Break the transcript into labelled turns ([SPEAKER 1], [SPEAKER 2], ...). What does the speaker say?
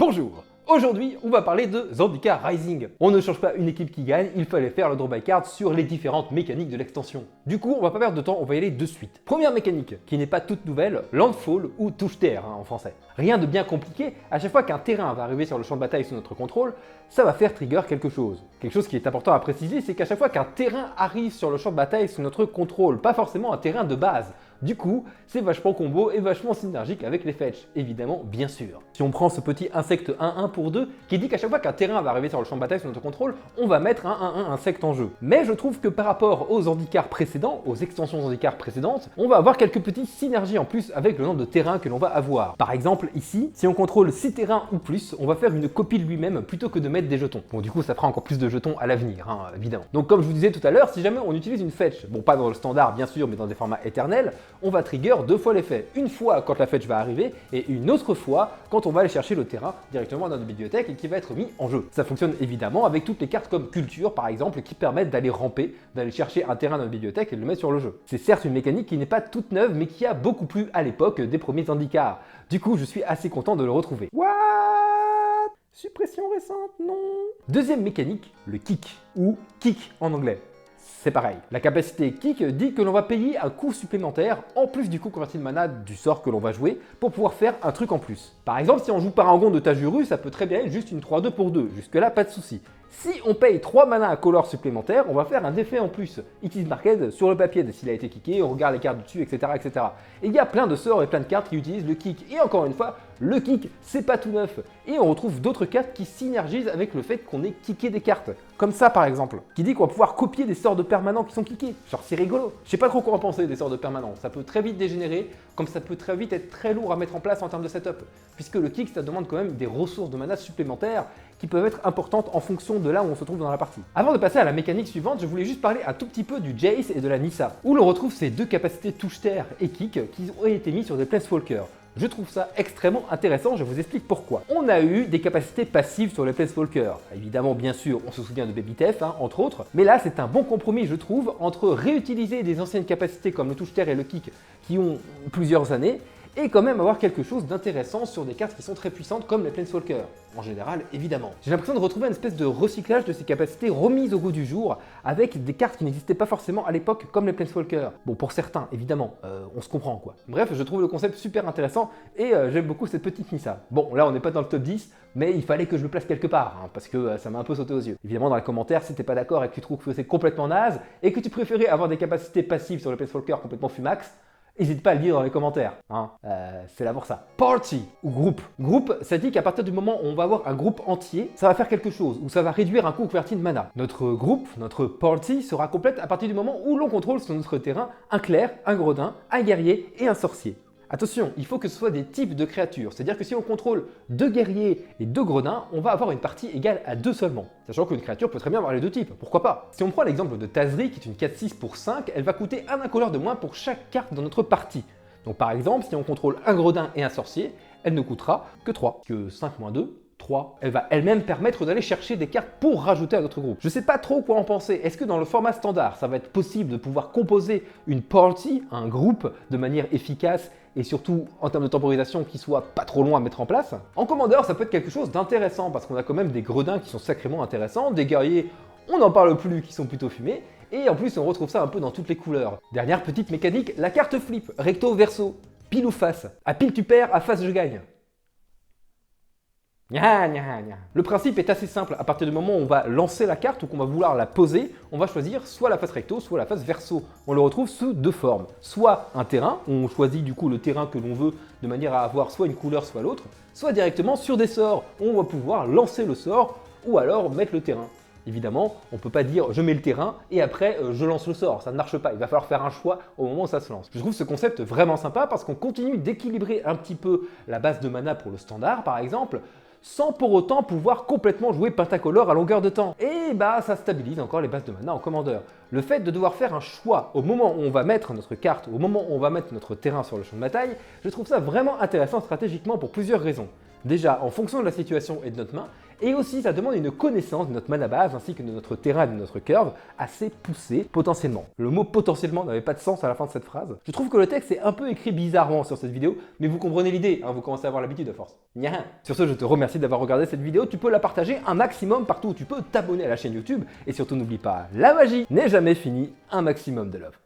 [SPEAKER 1] Bonjour. Aujourd'hui, on va parler de Zendikar Rising. On ne change pas une équipe qui gagne, il fallait faire le draw by card sur les différentes mécaniques de l'extension. Du coup, on va pas perdre de temps, on va y aller de suite. Première mécanique, qui n'est pas toute nouvelle, Landfall ou touche-terre en français. Rien de bien compliqué, à chaque fois qu'un terrain va arriver sur le champ de bataille sous notre contrôle, ça va faire trigger quelque chose. Quelque chose qui est important à préciser, c'est qu'à chaque fois qu'un terrain arrive sur le champ de bataille sous notre contrôle, pas forcément un terrain de base. Du coup, c'est vachement combo et vachement synergique avec les fetch, évidemment, bien sûr. Si on prend ce petit insecte 1-1 pour 2, qui dit qu'à chaque fois qu'un terrain va arriver sur le champ de bataille sous notre contrôle, on va mettre un 1-1 insecte en jeu. Mais je trouve que par rapport aux Zendikar précédents, aux extensions Zendikar précédentes, on va avoir quelques petites synergies en plus avec le nombre de terrains que l'on va avoir. Par exemple, ici, si on contrôle 6 terrains ou plus, on va faire une copie de lui-même plutôt que de mettre des jetons. Bon, du coup, ça fera encore plus de jetons à l'avenir, évidemment. Donc, comme je vous disais tout à l'heure, si jamais on utilise une fetch, bon, pas dans le standard bien sûr, mais dans des formats éternels, on va trigger 2 fois l'effet. Une fois quand la fetch va arriver et une autre fois quand on va aller chercher le terrain directement dans notre bibliothèque et qui va être mis en jeu. Ça fonctionne évidemment avec toutes les cartes comme culture par exemple qui permettent d'aller ramper, d'aller chercher un terrain dans notre bibliothèque et de le mettre sur le jeu. C'est certes une mécanique qui n'est pas toute neuve mais qui a beaucoup plu à l'époque des premiers Zendikar. Du coup je suis assez content de le retrouver. What? Suppression récente, non. Deuxième mécanique, le kick ou kick en anglais. C'est pareil. La capacité kick dit que l'on va payer un coût supplémentaire en plus du coût converti de mana du sort que l'on va jouer pour pouvoir faire un truc en plus. Par exemple, si on joue Paragon de Tajuru, ça peut très bien être juste une 3-2 pour 2. Jusque là, pas de souci. Si on paye 3 mana à color supplémentaires, on va faire un effet en plus. It is marked sur le papier s'il a été kické, on regarde les cartes dessus, etc., etc. Et il y a plein de sorts et plein de cartes qui utilisent le kick. Et encore une fois, le kick, c'est pas tout neuf. Et on retrouve d'autres cartes qui synergisent avec le fait qu'on ait kické des cartes. Comme ça par exemple, qui dit qu'on va pouvoir copier des sorts de permanents qui sont kickés. Genre c'est rigolo. Je sais pas trop quoi en penser des sorts de permanents. Ça peut très vite dégénérer, comme ça peut très vite être très lourd à mettre en place en termes de setup. Puisque le kick, ça demande quand même des ressources de mana supplémentaires qui peuvent être importantes en fonction de là où on se trouve dans la partie. Avant de passer à la mécanique suivante, je voulais juste parler un tout petit peu du Jace et de la Nissa, où l'on retrouve ces deux capacités touche-terre et kick qui ont été mis sur des Planeswalkers. Je trouve ça extrêmement intéressant, je vous explique pourquoi. On a eu des capacités passives sur les Planeswalkers. Évidemment, bien sûr, on se souvient de Babytef, entre autres. Mais là, c'est un bon compromis, je trouve, entre réutiliser des anciennes capacités comme le touche-terre et le kick qui ont plusieurs années, et quand même avoir quelque chose d'intéressant sur des cartes qui sont très puissantes comme les Planeswalkers. En général, évidemment. J'ai l'impression de retrouver une espèce de recyclage de ces capacités remises au goût du jour avec des cartes qui n'existaient pas forcément à l'époque comme les Planeswalkers. Bon, pour certains, évidemment, on se comprend quoi. Bref, je trouve le concept super intéressant et j'aime beaucoup cette petite Nissa. Bon, là on n'est pas dans le top 10, mais il fallait que je le place quelque part, parce que ça m'a un peu sauté aux yeux. Évidemment, dans les commentaires, si t'es pas d'accord et que tu trouves que c'est complètement naze et que tu préférais avoir des capacités passives sur les Planeswalkers complètement fumax, n'hésite pas à le dire dans les commentaires, c'est là pour ça. Party ou groupe. Groupe, ça dit qu'à partir du moment où on va avoir un groupe entier, ça va faire quelque chose, ou ça va réduire un coût converti de mana. Notre groupe, notre party, sera complète à partir du moment où l'on contrôle sur notre terrain un clerc, un gredin, un guerrier et un sorcier. Attention, il faut que ce soit des types de créatures, c'est-à-dire que si on contrôle 2 guerriers et 2 gredins, on va avoir une partie égale à 2 seulement. Sachant qu'une créature peut très bien avoir les deux types, pourquoi pas. Si on prend l'exemple de Tazri, qui est une 4-6 pour 5, elle va coûter un incolore de moins pour chaque carte dans notre partie. Donc par exemple, si on contrôle un gredin et un sorcier, elle ne coûtera que 3, que 5 moins 2, 3. Elle va elle-même permettre d'aller chercher des cartes pour rajouter à notre groupe. Je sais pas trop quoi en penser. Est-ce que dans le format standard, ça va être possible de pouvoir composer une party, un groupe, de manière efficace et surtout en termes de temporisation qui soit pas trop long à mettre en place? En Commander, ça peut être quelque chose d'intéressant parce qu'on a quand même des gredins qui sont sacrément intéressants, des guerriers, on n'en parle plus, qui sont plutôt fumés, et en plus on retrouve ça un peu dans toutes les couleurs. Dernière petite mécanique, la carte flip, recto verso, pile ou face. À pile tu perds, à face je gagne. Le principe est assez simple, à partir du moment où on va lancer la carte ou qu'on va vouloir la poser, on va choisir soit la face recto, soit la face verso. On le retrouve sous deux formes, soit un terrain, on choisit du coup le terrain que l'on veut de manière à avoir soit une couleur soit l'autre, soit directement sur des sorts, où on va pouvoir lancer le sort ou alors mettre le terrain. Évidemment, on ne peut pas dire je mets le terrain et après je lance le sort, ça ne marche pas, il va falloir faire un choix au moment où ça se lance. Je trouve ce concept vraiment sympa parce qu'on continue d'équilibrer un petit peu la base de mana pour le standard par exemple, sans pour autant pouvoir complètement jouer pentacolore à longueur de temps. Et bah ça stabilise encore les bases de mana en Commander. Le fait de devoir faire un choix au moment où on va mettre notre carte, au moment où on va mettre notre terrain sur le champ de bataille, je trouve ça vraiment intéressant stratégiquement pour plusieurs raisons. Déjà, en fonction de la situation et de notre main, Et aussi, ça demande une connaissance de notre mana base ainsi que de notre terrain et de notre curve assez poussée potentiellement. Le mot potentiellement n'avait pas de sens à la fin de cette phrase. Je trouve que le texte est un peu écrit bizarrement sur cette vidéo, mais vous comprenez l'idée, hein, vous commencez à avoir l'habitude à force. Nya. Sur ce, je te remercie d'avoir regardé cette vidéo, tu peux la partager un maximum partout où tu peux, t'abonner à la chaîne YouTube et surtout n'oublie pas, la magie n'est jamais finie, un maximum de love.